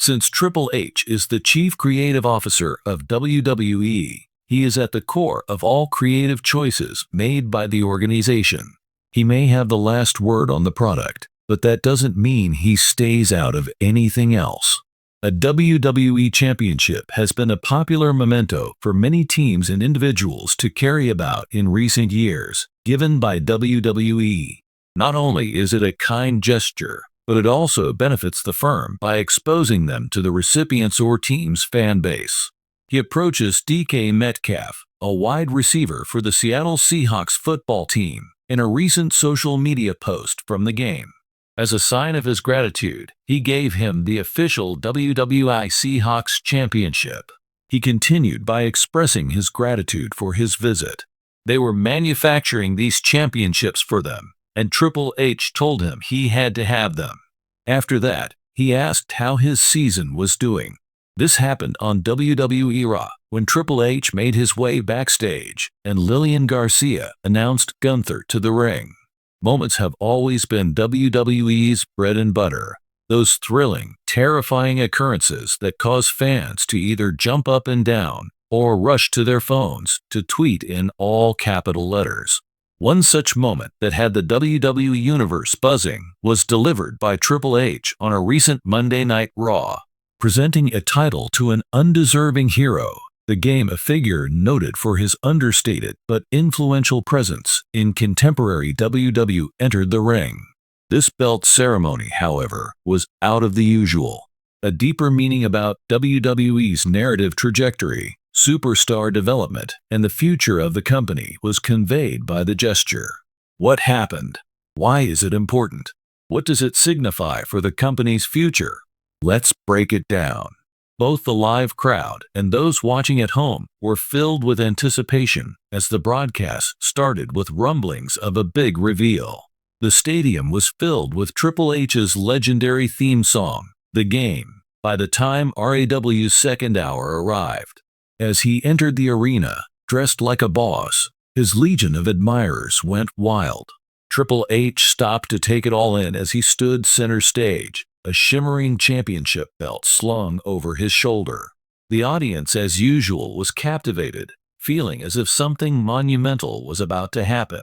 Since Triple H is the chief creative officer of WWE, he is at the core of all creative choices made by the organization. He may have the last word on the product, but that doesn't mean he stays out of anything else. A WWE Championship has been a popular memento for many teams and individuals to carry about in recent years, given by WWE. Not only is it a kind gesture, but it also benefits the firm by exposing them to the recipient's or team's fan base. He approaches DK Metcalf, a wide receiver for the Seattle Seahawks football team, in a recent social media post from the game. As a sign of his gratitude, he gave him the official WWE Seahawks Championship. He continued by expressing his gratitude for his visit. They were manufacturing these championships for them, and Triple H told him he had to have them. After that, he asked how his season was doing. This happened on WWE Raw when Triple H made his way backstage and Lillian Garcia announced Gunther to the ring. Moments have always been WWE's bread and butter, those thrilling, terrifying occurrences that cause fans to either jump up and down or rush to their phones to tweet in all capital letters. One such moment that had the WWE Universe buzzing was delivered by Triple H on a recent Monday Night Raw. Presenting a title to an undeserving hero, the game a figure noted for his understated but influential presence in contemporary WWE entered the ring. This belt ceremony, however, was out of the usual. A deeper meaning about WWE's narrative trajectory, superstar development, and the future of the company was conveyed by the gesture. What happened? Why is it important? What does it signify for the company's future? Let's break it down. Both the live crowd and those watching at home were filled with anticipation as the broadcast started with rumblings of a big reveal. The stadium was filled with Triple H's legendary theme song, The Game, by the time RAW's second hour arrived. As he entered the arena, dressed like a boss, his legion of admirers went wild. Triple H stopped to take it all in as he stood center stage, a shimmering championship belt slung over his shoulder. The audience, as usual, was captivated, feeling as if something monumental was about to happen.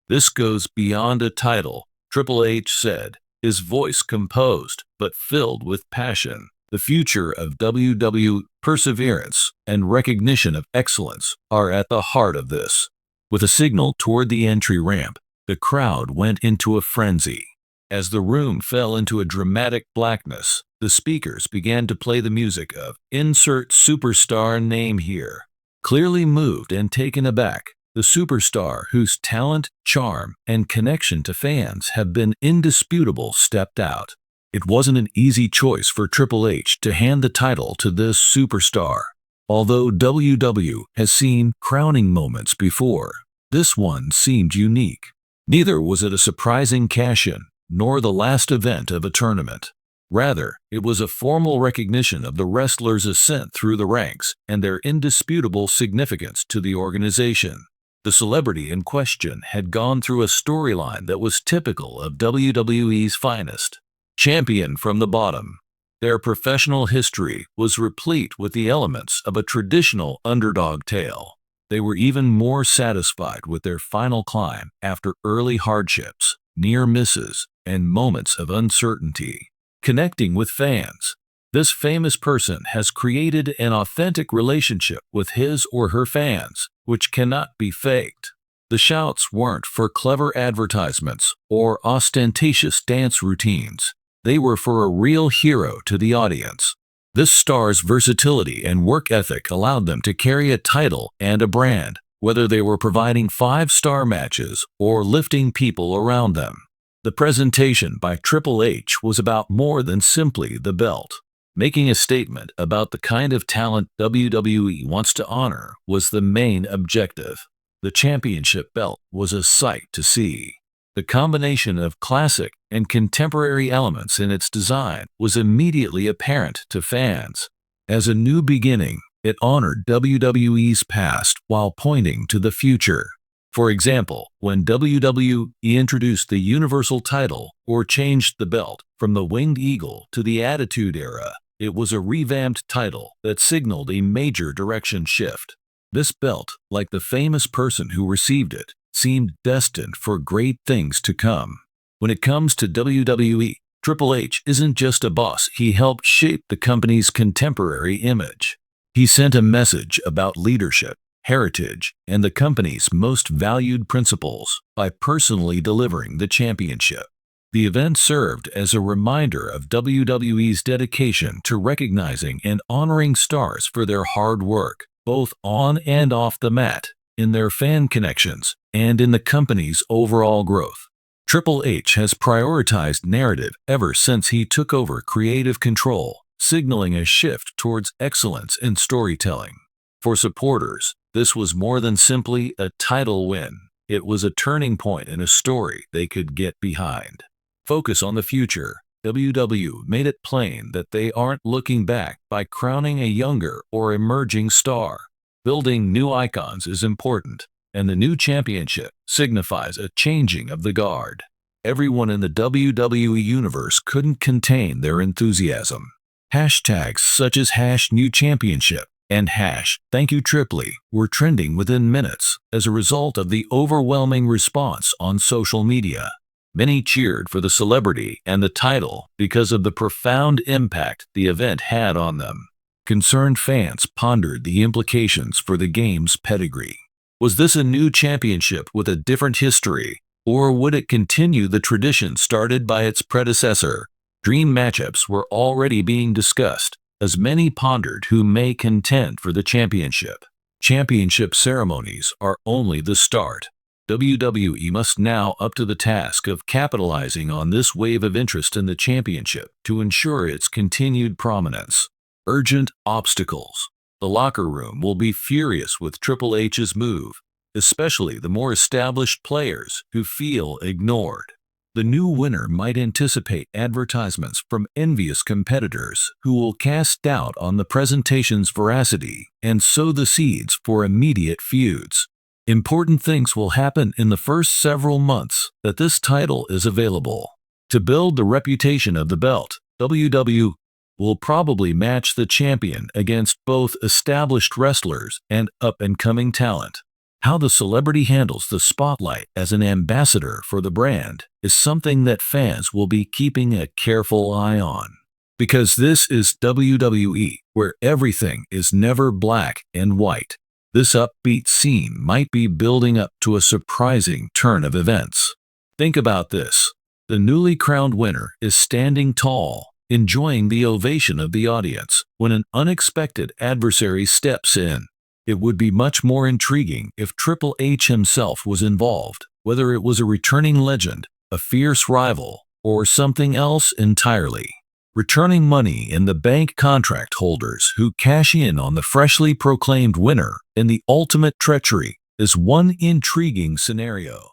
"This goes beyond a title," Triple H said, his voice composed but filled with passion. "The future of WWE, perseverance, and recognition of excellence are at the heart of this." With a signal toward the entry ramp, the crowd went into a frenzy. As the room fell into a dramatic blackness, the speakers began to play the music of "Insert Superstar Name Here." Clearly moved and taken aback, the superstar whose talent, charm, and connection to fans have been indisputable stepped out. It wasn't an easy choice for Triple H to hand the title to this superstar. Although WWE has seen crowning moments before, this one seemed unique. Neither was it a surprising cash-in, nor the last event of a tournament. Rather, it was a formal recognition of the wrestlers' ascent through the ranks and their indisputable significance to the organization. The celebrity in question had gone through a storyline that was typical of WWE's finest. Champion from the bottom, their professional history was replete with the elements of a traditional underdog tale. They were even more satisfied with their final climb after early hardships, near misses, and moments of uncertainty. Connecting with fans. This famous person has created an authentic relationship with his or her fans, which cannot be faked. The shouts weren't for clever advertisements or ostentatious dance routines. They were for a real hero to the audience. This star's versatility and work ethic allowed them to carry a title and a brand, whether they were providing 5-star matches or lifting people around them. The presentation by Triple H was about more than simply the belt. Making a statement about the kind of talent WWE wants to honor was the main objective. The championship belt was a sight to see. The combination of classic and contemporary elements in its design was immediately apparent to fans. As a new beginning, it honored WWE's past while pointing to the future. For example, when WWE introduced the Universal title or changed the belt from the Winged Eagle to the Attitude Era, It was a revamped title that signaled a major direction shift. This belt, like the famous person who received it, seemed destined for great things to come. When it comes to WWE, Triple H isn't just a boss, he helped shape the company's contemporary image. He sent a message about leadership, heritage, and the company's most valued principles by personally delivering the championship. The event served as a reminder of WWE's dedication to recognizing and honoring stars for their hard work, both on and off the mat, in their fan connections, and in the company's overall growth. Triple H has prioritized narrative ever since he took over creative control, signaling a shift towards excellence in storytelling. For supporters, this was more than simply a title win. It was a turning point in a story they could get behind. Focus on the future. WWE made it plain that they aren't looking back by crowning a younger or emerging star. Building new icons is important, and the new championship signifies a changing of the guard. Everyone in the WWE universe couldn't contain their enthusiasm. Hashtags such as #NewChampionship and #ThankYouTripley were trending within minutes as a result of the overwhelming response on social media. Many cheered for the celebrity and the title because of the profound impact the event had on them. Concerned fans pondered the implications for the game's pedigree. Was this a new championship with a different history, or would it continue the tradition started by its predecessor? Dream matchups were already being discussed, as many pondered who may contend for the championship. Championship ceremonies are only the start. WWE must now up to the task of capitalizing on this wave of interest in the championship to ensure its continued prominence. Urgent obstacles. The locker room will be furious with Triple H's move, especially the more established players who feel ignored. The new winner might anticipate advertisements from envious competitors who will cast doubt on the presentation's veracity and sow the seeds for immediate feuds. Important things will happen in the first several months that this title is available. To build the reputation of the belt, WWE will probably match the champion against both established wrestlers and up-and-coming talent. How the celebrity handles the spotlight as an ambassador for the brand is something that fans will be keeping a careful eye on. Because this is WWE, where everything is never black and white. This upbeat scene might be building up to a surprising turn of events. Think about this. The newly crowned winner is standing tall, enjoying the ovation of the audience, when an unexpected adversary steps in. It would be much more intriguing if Triple H himself was involved, whether it was a returning legend, a fierce rival, or something else entirely. Returning money in the bank contract holders who cash in on the freshly proclaimed winner in the ultimate treachery is one intriguing scenario.